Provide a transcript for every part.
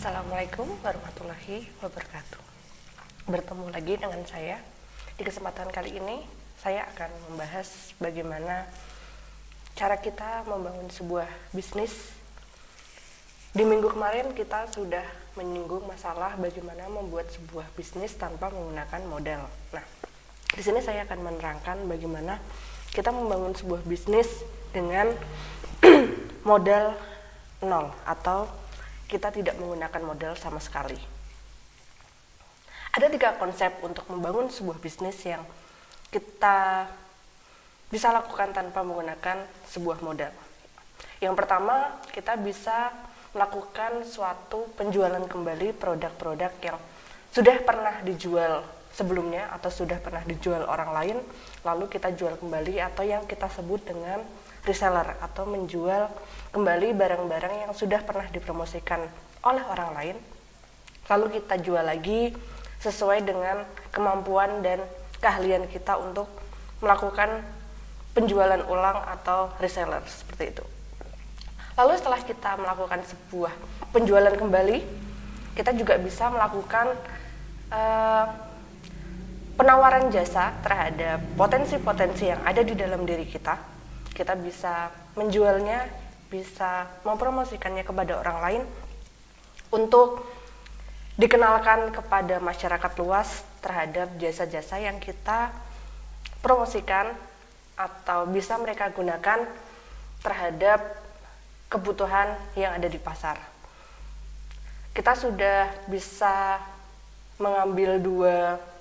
Assalamualaikum warahmatullahi wabarakatuh. Bertemu lagi dengan saya. Di kesempatan kali ini, saya akan membahas bagaimana cara kita membangun sebuah bisnis. Di minggu kemarin kita sudah menyinggung masalah bagaimana membuat sebuah bisnis tanpa menggunakan modal. Nah, di sini saya akan menerangkan bagaimana kita membangun sebuah bisnis dengan modal nol atau kita tidak menggunakan modal sama sekali. Ada 3 konsep untuk membangun sebuah bisnis yang kita bisa lakukan tanpa menggunakan sebuah modal. Yang pertama, kita bisa melakukan suatu penjualan kembali produk-produk yang sudah pernah dijual sebelumnya atau sudah pernah dijual orang lain, lalu kita jual kembali, atau yang kita sebut dengan reseller atau menjual kembali barang-barang yang sudah pernah dipromosikan oleh orang lain, lalu kita jual lagi sesuai dengan kemampuan dan keahlian kita untuk melakukan penjualan ulang atau reseller seperti itu. Lalu setelah kita melakukan sebuah penjualan kembali, kita juga bisa melakukan penawaran jasa terhadap potensi-potensi yang ada di dalam diri kita. Kita bisa menjualnya, bisa mempromosikannya kepada orang lain untuk dikenalkan kepada masyarakat luas terhadap jasa-jasa yang kita promosikan atau bisa mereka gunakan terhadap kebutuhan yang ada di pasar. Kita sudah bisa mengambil 2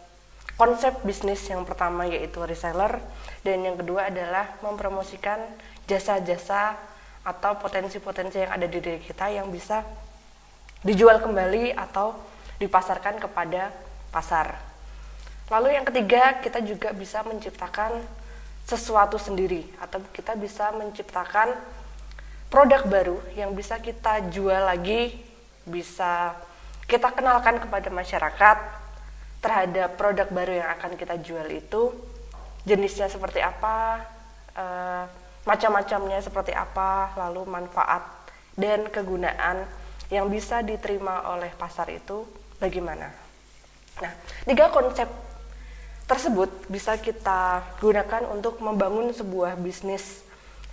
konsep bisnis, yang pertama yaitu reseller, dan yang kedua adalah mempromosikan jasa-jasa atau potensi-potensi yang ada di diri kita yang bisa dijual kembali atau dipasarkan kepada pasar. Lalu yang ketiga, kita juga bisa menciptakan sesuatu sendiri atau kita bisa menciptakan produk baru yang bisa kita jual lagi, bisa kita kenalkan kepada masyarakat terhadap produk baru yang akan kita jual itu, jenisnya seperti apa, macam-macamnya seperti apa, lalu manfaat dan kegunaan yang bisa diterima oleh pasar itu bagaimana. Nah, 3 konsep tersebut bisa kita gunakan untuk membangun sebuah bisnis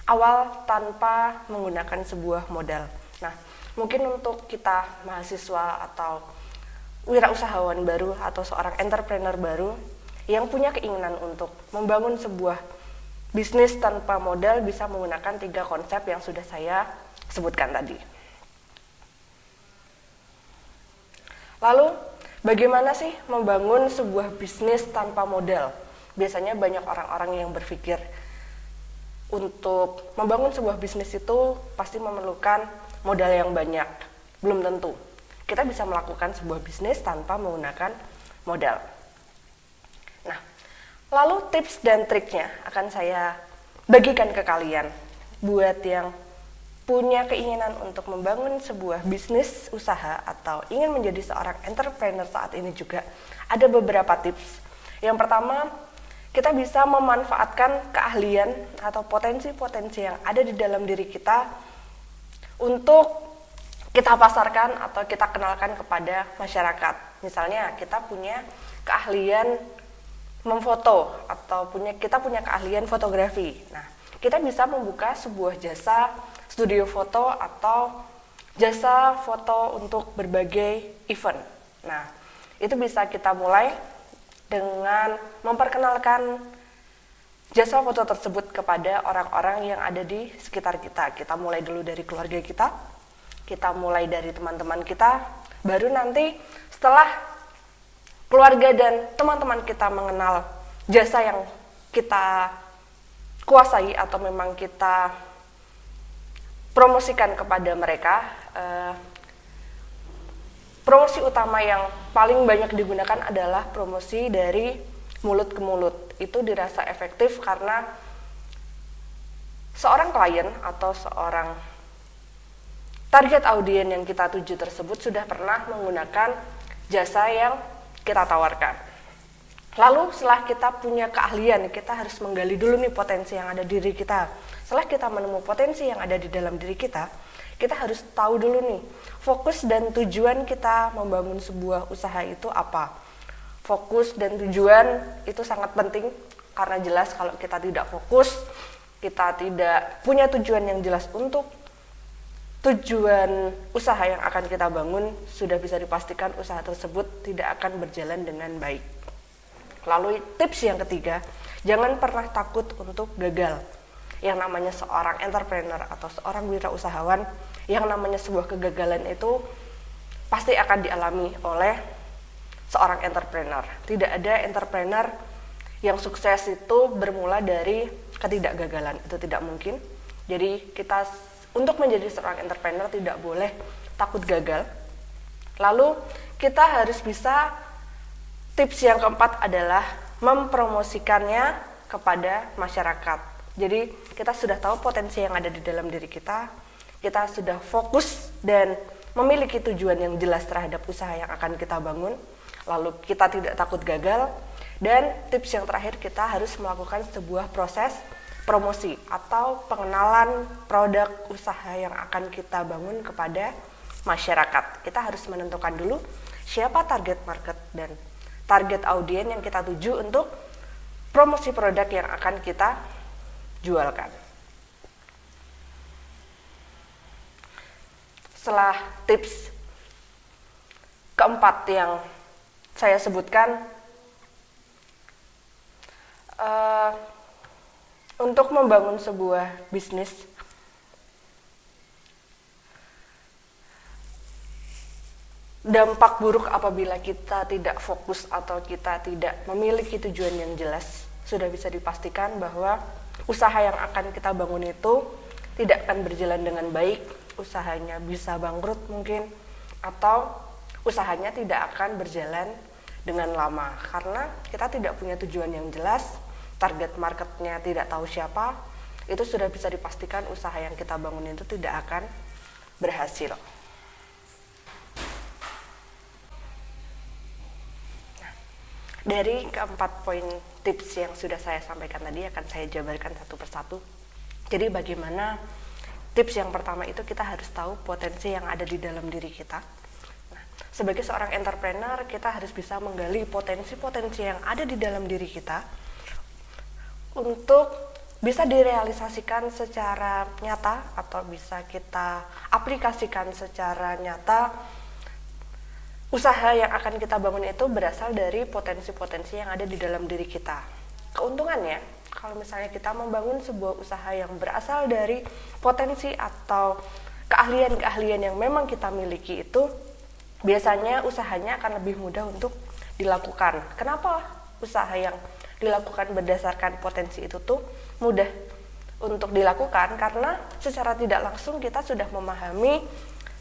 awal tanpa menggunakan sebuah modal. Nah, mungkin untuk kita mahasiswa atau wirausahawan baru atau seorang entrepreneur baru yang punya keinginan untuk membangun sebuah bisnis tanpa modal, bisa menggunakan 3 konsep yang sudah saya sebutkan tadi. Lalu, bagaimana sih membangun sebuah bisnis tanpa modal? Biasanya banyak orang-orang yang berpikir untuk membangun sebuah bisnis itu pasti memerlukan modal yang banyak. Belum tentu. Kita bisa melakukan sebuah bisnis tanpa menggunakan modal. Nah, lalu tips dan triknya akan saya bagikan ke kalian. Buat yang punya keinginan untuk membangun sebuah bisnis usaha atau ingin menjadi seorang entrepreneur saat ini juga, ada beberapa tips. Yang pertama, kita bisa memanfaatkan keahlian atau potensi-potensi yang ada di dalam diri kita untuk kita pasarkan atau kita kenalkan kepada masyarakat. Misalnya kita punya keahlian memfoto atau kita punya keahlian fotografi. Nah, kita bisa membuka sebuah jasa studio foto atau jasa foto untuk berbagai event. Nah, itu bisa kita mulai dengan memperkenalkan jasa foto tersebut kepada orang-orang yang ada di sekitar kita. Kita mulai dulu dari keluarga kita mulai dari teman-teman kita, baru nanti setelah keluarga dan teman-teman kita mengenal jasa yang kita kuasai atau memang kita promosikan kepada mereka, promosi utama yang paling banyak digunakan adalah promosi dari mulut ke mulut. Itu dirasa efektif karena seorang klien atau seorang target audiens yang kita tuju tersebut sudah pernah menggunakan jasa yang kita tawarkan. Lalu setelah kita punya keahlian, kita harus menggali dulu nih potensi yang ada di diri kita. Setelah kita menemukan potensi yang ada di dalam diri kita harus tahu dulu nih, fokus dan tujuan kita membangun sebuah usaha itu apa. Fokus dan tujuan itu sangat penting, karena jelas kalau kita tidak fokus, kita tidak punya tujuan yang jelas untuk tujuan usaha yang akan kita bangun, sudah bisa dipastikan usaha tersebut tidak akan berjalan dengan baik. Lalu tips yang ketiga, jangan pernah takut untuk gagal. Yang namanya seorang entrepreneur atau seorang wirausahawan, yang namanya sebuah kegagalan itu pasti akan dialami oleh seorang entrepreneur. Tidak ada entrepreneur yang sukses itu bermula dari ketidakgagalan, itu tidak mungkin. Jadi kita untuk menjadi seorang entrepreneur tidak boleh takut gagal. Lalu kita harus bisa, tips yang keempat adalah mempromosikannya kepada masyarakat. Jadi kita sudah tahu potensi yang ada di dalam diri kita sudah fokus dan memiliki tujuan yang jelas terhadap usaha yang akan kita bangun, lalu kita tidak takut gagal, dan tips yang terakhir kita harus melakukan sebuah proses promosi atau pengenalan produk usaha yang akan kita bangun kepada masyarakat. Kita harus menentukan dulu siapa target market dan target audiens yang kita tuju untuk promosi produk yang akan kita jualkan. Setelah tips keempat yang saya sebutkan, untuk membangun sebuah bisnis, dampak buruk apabila kita tidak fokus atau kita tidak memiliki tujuan yang jelas, sudah bisa dipastikan bahwa usaha yang akan kita bangun itu tidak akan berjalan dengan baik. Usahanya bisa bangkrut mungkin, atau usahanya tidak akan berjalan dengan lama karena kita tidak punya tujuan yang jelas, target marketnya tidak tahu siapa. Itu sudah bisa dipastikan usaha yang kita bangun itu tidak akan berhasil. Nah, dari keempat poin tips yang sudah saya sampaikan tadi akan saya jabarkan satu persatu. Jadi bagaimana tips yang pertama itu, kita harus tahu potensi yang ada di dalam diri kita. Nah, sebagai seorang entrepreneur, kita harus bisa menggali potensi-potensi yang ada di dalam diri kita untuk bisa direalisasikan secara nyata atau bisa kita aplikasikan secara nyata. Usaha yang akan kita bangun itu berasal dari potensi-potensi yang ada di dalam diri kita. Keuntungannya, kalau misalnya kita membangun sebuah usaha yang berasal dari potensi atau keahlian-keahlian yang memang kita miliki itu, biasanya usahanya akan lebih mudah untuk dilakukan. Kenapa usaha yang dilakukan berdasarkan potensi itu tuh mudah untuk dilakukan? Karena secara tidak langsung kita sudah memahami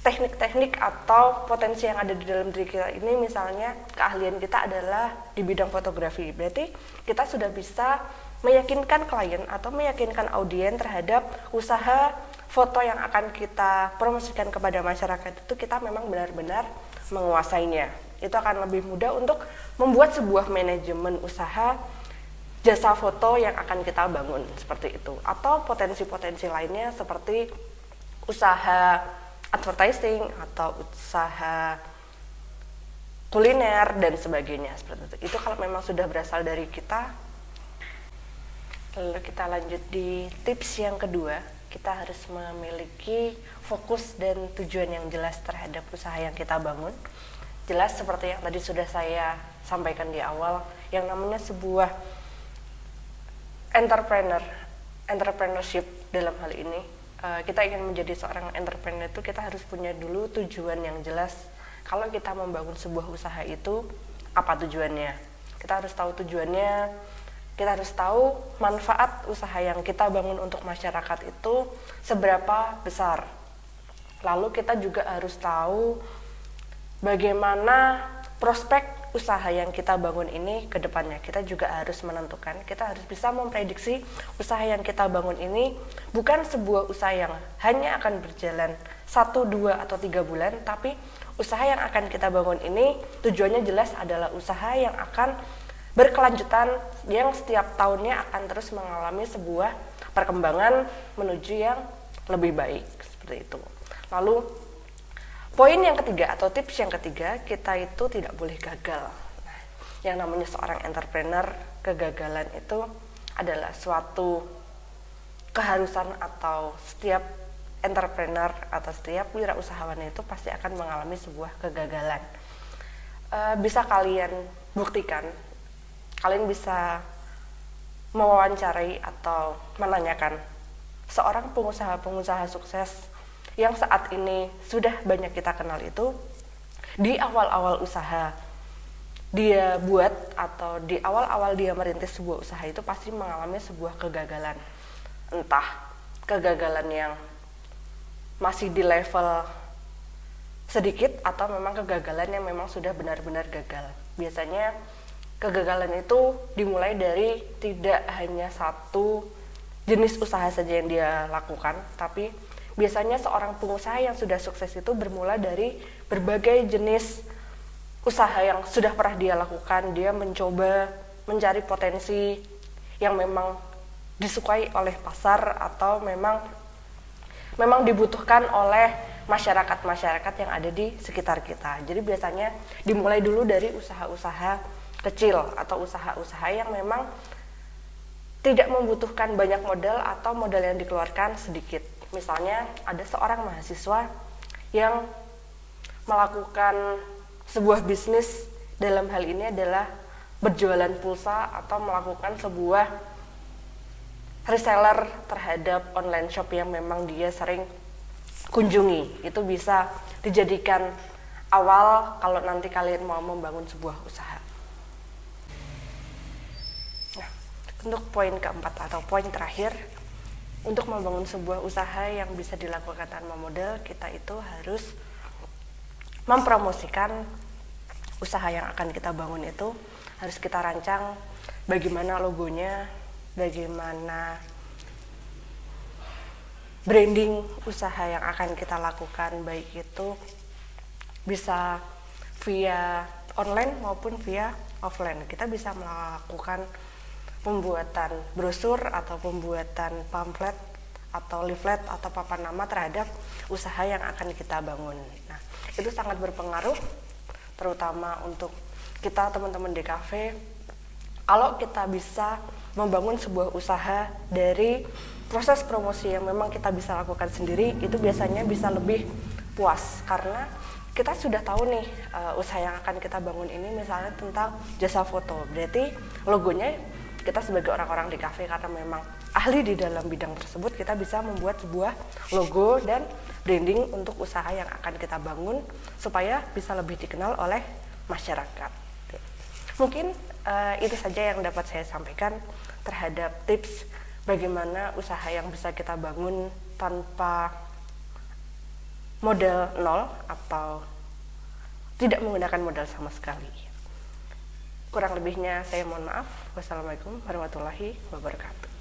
teknik-teknik atau potensi yang ada di dalam diri kita ini. Misalnya keahlian kita adalah di bidang fotografi, berarti kita sudah bisa meyakinkan klien atau meyakinkan audiens terhadap usaha foto yang akan kita promosikan kepada masyarakat itu kita memang benar-benar menguasainya. Itu akan lebih mudah untuk membuat sebuah manajemen usaha jasa foto yang akan kita bangun, seperti itu. Atau potensi-potensi lainnya seperti usaha advertising atau usaha kuliner dan sebagainya, seperti itu. Itu kalau memang sudah berasal dari kita. Lalu kita lanjut di tips yang kedua, kita harus memiliki fokus dan tujuan yang jelas terhadap usaha yang kita bangun. Jelas seperti yang tadi sudah saya sampaikan di awal, yang namanya sebuah entrepreneurship dalam hal ini, kita ingin menjadi seorang entrepreneur itu kita harus punya dulu tujuan yang jelas. Kalau kita membangun sebuah usaha itu, apa tujuannya? Kita harus tahu tujuannya, kita harus tahu manfaat usaha yang kita bangun untuk masyarakat itu seberapa besar. Lalu kita juga harus tahu bagaimana prospek usaha yang kita bangun ini ke depannya. Kita juga harus menentukan, kita harus bisa memprediksi usaha yang kita bangun ini bukan sebuah usaha yang hanya akan berjalan 1, 2, atau 3 bulan, tapi usaha yang akan kita bangun ini tujuannya jelas adalah usaha yang akan berkelanjutan yang setiap tahunnya akan terus mengalami sebuah perkembangan menuju yang lebih baik, seperti itu. Lalu poin yang ketiga atau tips yang ketiga, kita itu tidak boleh gagal. Nah, yang namanya seorang entrepreneur, kegagalan itu adalah suatu keharusan, atau setiap entrepreneur atau setiap wirausahawan itu pasti akan mengalami sebuah kegagalan. Bisa kalian buktikan, kalian bisa mewawancarai atau menanyakan seorang pengusaha-pengusaha sukses yang saat ini sudah banyak kita kenal itu, di awal-awal usaha dia buat atau di awal-awal dia merintis sebuah usaha itu pasti mengalami sebuah kegagalan. Entah kegagalan yang masih di level sedikit atau memang kegagalan yang memang sudah benar-benar gagal. Biasanya kegagalan itu dimulai dari tidak hanya satu jenis usaha saja yang dia lakukan, tapi biasanya seorang pengusaha yang sudah sukses itu bermula dari berbagai jenis usaha yang sudah pernah dia lakukan. Dia mencoba mencari potensi yang memang disukai oleh pasar atau memang dibutuhkan oleh masyarakat yang ada di sekitar kita. Jadi biasanya dimulai dulu dari usaha-usaha kecil atau usaha-usaha yang memang tidak membutuhkan banyak modal atau modal yang dikeluarkan sedikit. Misalnya ada seorang mahasiswa yang melakukan sebuah bisnis, dalam hal ini adalah berjualan pulsa atau melakukan sebuah reseller terhadap online shop yang memang dia sering kunjungi. Itu bisa dijadikan awal kalau nanti kalian mau membangun sebuah usaha. Nah, untuk poin keempat atau poin terakhir, untuk membangun sebuah usaha yang bisa dilakukan tanpa modal, kita itu harus mempromosikan usaha yang akan kita bangun. Itu harus kita rancang bagaimana logonya, bagaimana branding usaha yang akan kita lakukan, baik itu bisa via online maupun via offline. Kita bisa melakukan pembuatan brosur atau pembuatan pamflet atau leaflet atau papan nama terhadap usaha yang akan kita bangun. Nah, itu sangat berpengaruh terutama untuk kita teman-teman DKV. Kalau kita bisa membangun sebuah usaha dari proses promosi yang memang kita bisa lakukan sendiri, itu biasanya bisa lebih puas karena kita sudah tahu nih usaha yang akan kita bangun ini misalnya tentang jasa foto. Berarti logonya kita sebagai orang-orang di kafe karena memang ahli di dalam bidang tersebut, kita bisa membuat sebuah logo dan branding untuk usaha yang akan kita bangun supaya bisa lebih dikenal oleh masyarakat. Mungkin itu saja yang dapat saya sampaikan terhadap tips bagaimana usaha yang bisa kita bangun tanpa modal nol atau tidak menggunakan modal sama sekali. Kurang lebihnya saya mohon maaf. Wassalamualaikum warahmatullahi wabarakatuh.